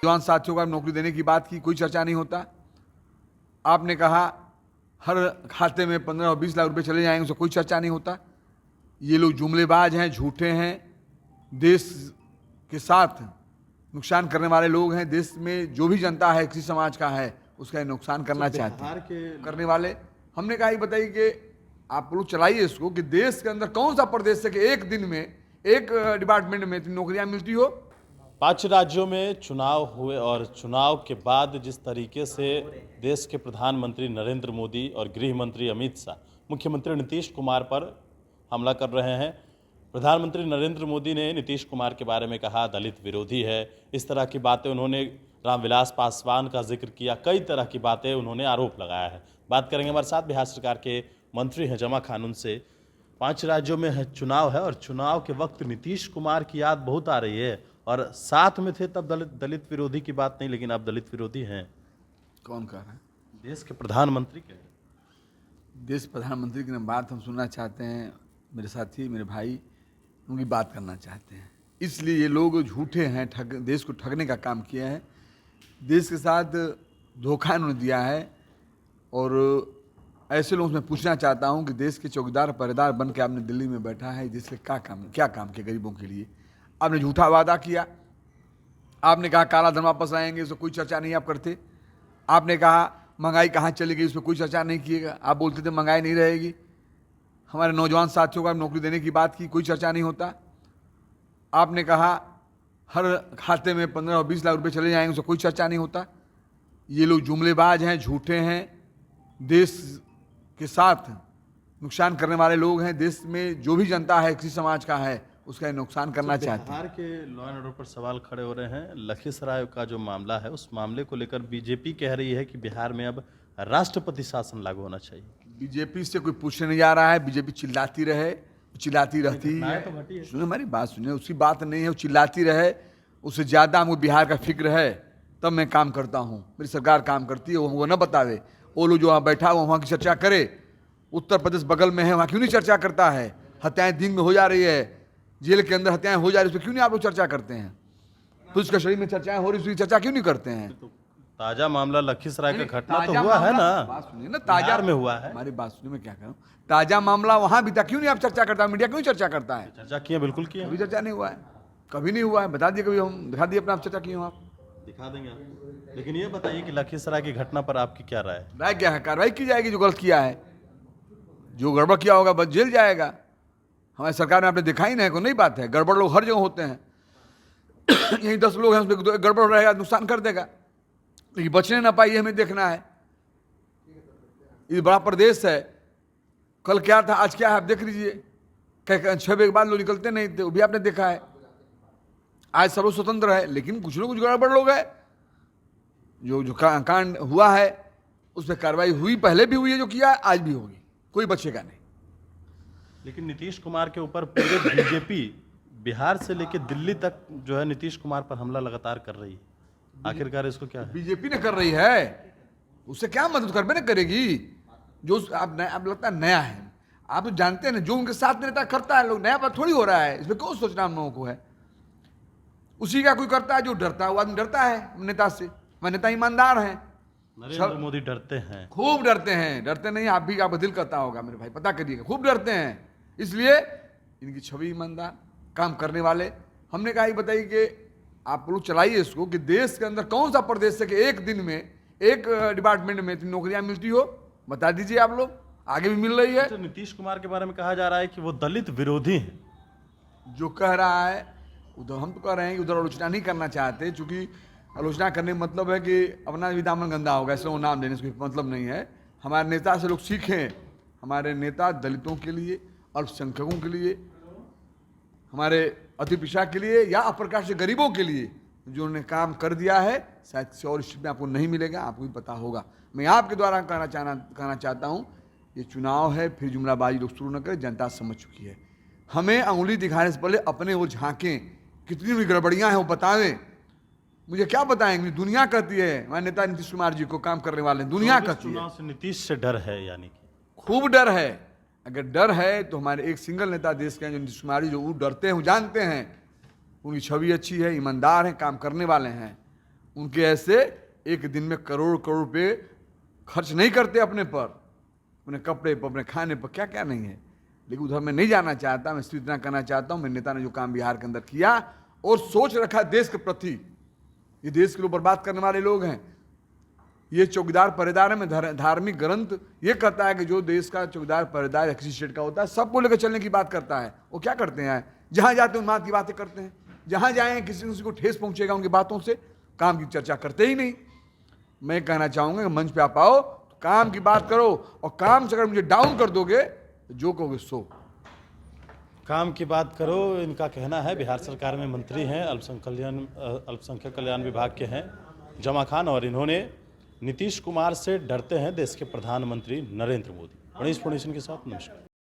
जवान साथियों को नौकरी देने की बात की, कोई चर्चा नहीं होता। आपने कहा हर खाते में 15 और 20 लाख रुपए चले जाएंगे, उससे कोई चर्चा नहीं होता। ये लोग जुमलेबाज हैं, झूठे हैं, देश के साथ नुकसान करने वाले लोग हैं। देश में जो भी जनता है, किसी समाज का है, उसका नुकसान करना चाहते हैं करने वाले। हमने कहा ये बताइए कि आप लोग चलाइए इसको कि देश के अंदर कौन सा प्रदेश है कि एक दिन में एक डिपार्टमेंट में इतनी नौकरियां मिलती हो। 5 राज्यों में चुनाव हुए और चुनाव के बाद जिस तरीके से देश के प्रधानमंत्री नरेंद्र मोदी और गृह मंत्री अमित शाह मुख्यमंत्री नीतीश कुमार पर हमला कर रहे हैं। प्रधानमंत्री नरेंद्र मोदी ने नीतीश कुमार के बारे में कहा दलित विरोधी है, इस तरह की बातें उन्होंने रामविलास पासवान का जिक्र किया, कई तरह की बातें उन्होंने आरोप लगाया है। बात करेंगे, हमारे साथ बिहार सरकार के मंत्री हैं जमा खान, उनसे। 5 राज्यों में चुनाव है और चुनाव के वक्त नीतीश कुमार की याद बहुत आ रही है, और साथ में थे तब दलित विरोधी की बात नहीं, लेकिन आप दलित विरोधी हैं। कौन कह रहा है? देश के प्रधानमंत्री के। देश प्रधानमंत्री की बात हम सुनना चाहते हैं, मेरे साथी, मेरे भाई उनकी बात करना चाहते हैं। इसलिए ये लोग झूठे हैं, देश को ठगने का काम किए हैं। देश के साथ धोखा इन्होंने दिया है, और ऐसे लोगों से मैं पूछना चाहता हूं कि देश के चौकीदार पहरेदार बन के आपने दिल्ली में बैठा है, देश के क्या काम किया गरीबों के लिए? आपने झूठा वादा किया, आपने कहा काला धन वापस आएंगे, उस पर कोई चर्चा नहीं आप करते। आपने कहा महंगाई कहाँ चली गई, उस पर कोई चर्चा नहीं किएगा। आप बोलते थे महंगाई नहीं रहेगी। हमारे नौजवान साथियों को आप नौकरी देने की बात की, कोई चर्चा नहीं होता। आपने कहा हर खाते में 15 और 20 लाख रुपए चले जाएंगे, उससे कोई चर्चा नहीं होता। ये लोग जुमलेबाज हैं, झूठे हैं, देश के साथ नुकसान करने वाले लोग हैं। देश में जो भी जनता है, किसी समाज का है, उसका नुकसान करना चाहते हैं। बिहार के लॉ एंड ऑर्डर पर सवाल खड़े हो रहे हैं। लखीसराय का जो मामला है, उस मामले को लेकर बीजेपी कह रही है कि बिहार में अब राष्ट्रपति शासन लागू होना चाहिए। बीजेपी से कोई पूछने नहीं जा रहा है। बीजेपी चिल्लाती रहे, चिल्लाती रहती है। सुनिए हमारी बात, सुनिए, उसकी बात नहीं है, वो चिल्लाती रहे। उससे ज़्यादा हमको बिहार का फिक्र है, तब मैं काम करता हूँ। मेरी सरकार काम करती है, वो हमको न बतावे। वो लोग जो वहाँ बैठा हुआ वहाँ की चर्चा करे। उत्तर प्रदेश बगल में है, वहाँ क्यों नहीं चर्चा करता है? हत्याएं दिन में हो जा रही है, जेल के अंदर हत्याएं हो जा रही है, उस पर क्यों नहीं आप लोग चर्चा करते हैं? पुलिस कस्टडी में चर्चाएं हो रही है, उसकी चर्चा क्यों नहीं करते हैं? ताजा मामला लखीसराय का घटना तो हुआ है ना, बात सुनिए ना, ताजा में हुआ है। हमारी बात सुनिए, मैं क्या कह रहा हूँ, ताजा मामला वहां भी था, क्यों नहीं आप चर्चा करता? मीडिया क्यों चर्चा करता है? चर्चा किए, बिल्कुल किए। कभी चर्चा नहीं हुआ है, कभी नहीं हुआ है। बता दिए, कभी हम दिखा दिए अपना आप चर्चा किए हो? आप दिखा देंगे आप। लेकिन ये बताइए कि लखीसराय की घटना पर आपकी क्या राय है? राय क्या है? कार्रवाई की जाएगी, जो गलत किया है, जो गड़बड़ किया होगा बस जेल जाएगा। हमारी सरकार में आपने देखा ही नहीं, कोई नई बात है। गड़बड़ लोग हर जगह होते हैं। यही 10 लोग हैं, उसमें गड़बड़ रहेगा, नुकसान कर देगा, लेकिन बचने ना पाइए, हमें देखना है। ये बड़ा प्रदेश है, कल क्या था आज क्या है आप देख लीजिए। 6 बजे के बाद लोग निकलते नहीं थे, वो भी आपने देखा है। आज सर्व स्वतंत्र है, लेकिन कुछ लोग, कुछ गड़बड़ लोग हैं। जो कांड हुआ है उस पर कार्रवाई हुई, पहले भी हुई है, जो किया है आज भी होगी, कोई बचेगा नहीं। लेकिन नीतीश कुमार के ऊपर पूरे बीजेपी बिहार से लेकर दिल्ली तक जो है नीतीश कुमार पर हमला लगातार कर रही है। आखिरकार इसको क्या है? बीजेपी ने कर रही है, उससे क्या मदद करबे ना करेगी? जो आप लगता है नया है, आप तो जानते हैं ना, जो उनके साथ नेता करता है, लोग नया बात थोड़ी हो रहा है, इसमें क्यों सोचना हम लोगों को है? उसी का कोई करता है, जो डरता है, वो आदमी डरता है नेता से। वह नेता ईमानदार है। नरेंद्र मोदी डरते हैं, खूब डरते हैं। डरते नहीं, आप भी, आपका दिल करता होगा मेरे भाई, पता करिएगा, खूब डरते हैं। इसलिए इनकी छवि ईमानदार, काम करने वाले। हमने कहा ये बताइए कि आप लोग चलाइए इसको कि देश के अंदर कौन सा प्रदेश है कि एक दिन में एक डिपार्टमेंट में इतनी नौकरियां मिलती हो। बता दीजिए आप लोग, आगे भी मिल रही है। तो नीतीश कुमार के बारे में कहा जा रहा है कि वो दलित विरोधी हैं। जो कह रहा है उधर, हम तो कह रहे हैं कि उधर आलोचना नहीं करना चाहते, क्योंकि आलोचना करने का मतलब है कि अपना भी दामन गंदा होगा, इसलिए वो नाम देने से कोई मतलब नहीं है। हमारे नेता से लोग सीखें। हमारे नेता दलितों के लिए, अल्पसंख्यकों के लिए, हमारे अति पिछड़ा के लिए, या अप्रकाशित गरीबों के लिए जो उन्होंने काम कर दिया है, शायद किसी और स्थिति में आपको नहीं मिलेगा, आपको भी पता होगा। मैं आपके द्वारा कहना चाहता हूँ, ये चुनाव है, फिर जुमलाबाजी लोग शुरू न करें, जनता समझ चुकी है। हमें अंगुली दिखाने से पहले अपने वो झांकें, कितनी भी गड़बड़ियाँ हैं वो बतावें। मुझे क्या बताएंगे? दुनिया कहती है, हमारे नेता नीतीश कुमार जी को काम करने वाले, दुनिया कहती है। चुनाव से नीतीश से डर है, यानी कि खूब डर है। अगर डर है तो हमारे एक सिंगल नेता देश के हैं जो नीतीश कुमार जी, जो वो डरते हैं, वो जानते हैं, उनकी छवि अच्छी है, ईमानदार हैं, काम करने वाले हैं। उनके ऐसे एक दिन में करोड़ करोड़ रुपए खर्च नहीं करते अपने पर, अपने कपड़े पर, अपने खाने पर, क्या क्या नहीं है। लेकिन उधर मैं नहीं जाना चाहता। मैं सिर्फ इतना कहना चाहता हूँ, मेरे नेता ने जो काम बिहार के अंदर किया और सोच रखा देश के प्रति, ये देश के लोग बर्बाद करने वाले लोग हैं। ये चौकीदार पहरेदार में धार्मिक ग्रंथ ये कहता है कि जो देश का चौकीदार पहरेदार किसी स्टेट का होता है, सबको लेकर चलने की बात करता है। वो क्या करते हैं, जहां जाते हैं उन बात की बातें करते हैं, जहां जाए किसी को ठेस पहुंचेगा उनकी बातों से, काम की चर्चा करते ही नहीं। मैं कहना चाहूंगा कि मंच पे आप आओ तो काम की बात करो, और काम से अगर मुझे डाउन कर दोगे तो जो कहोगे सो। काम की बात करो, इनका कहना है। बिहार सरकार में मंत्री हैं, अल्पसंख्यक कल्याण विभाग के हैं जमा खान, और इन्होंने नीतीश कुमार से डरते हैं देश के प्रधानमंत्री नरेंद्र मोदी। गणेश फाउंडेशन के साथ नमस्कार।